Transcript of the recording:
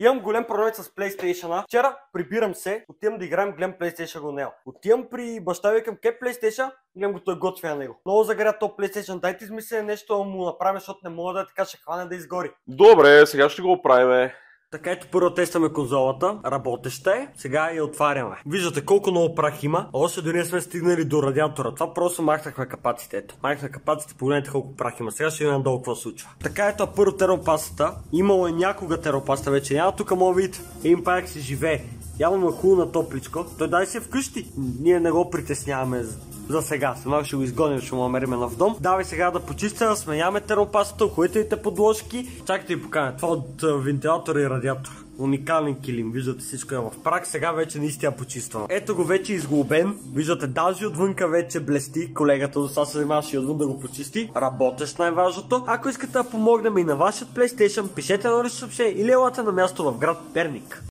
Имам голям проблем с PlayStation. Вчера прибирам се, отивам да играем, гледам PlayStation го нема. Отивам при баща, викам, ке PlayStation, гледам го, той готвя на него. Много загря то PlayStation, дайте измисля нещо му направим, защото не мога да така ще хване да изгори. Добре, сега ще го оправим. Така, ето първо тестваме конзолата, работеща е, сега я отваряме. Виждате колко много прах има, още дори не сме стигнали до радиатора. Това просто махнахме капаците, ето. Махнахме капаците, погледнете колко прах има. Сега ще видим надолу какво случва. Така, ето първо термопастата. Имало е някога термопаста, вече няма. Тук мога да видите, един паяк се живее. Явно е хубаво на топличко. Той дай си е вкъщи. Ние не го притесняваме за сега. Сега ще го изгоним, ще му намерим нов дом. Давай сега да почистя, да сменяме термопастата, хубавите подложки. Чакайте ви покажа. Това от вентилатора и радиатор. Уникален килим. Виждате, всичко е в прах. Сега вече наистина почиствам. Ето го вече изглобен. Виждате, даже отвънка вече блести. Колегата до сега се занимаваше и отвън да го почисти. Работещ, най-важното. Ако искате да помогнем и на вашия PlayStation, пишете едно лично съобщение или елате на място в град Перник.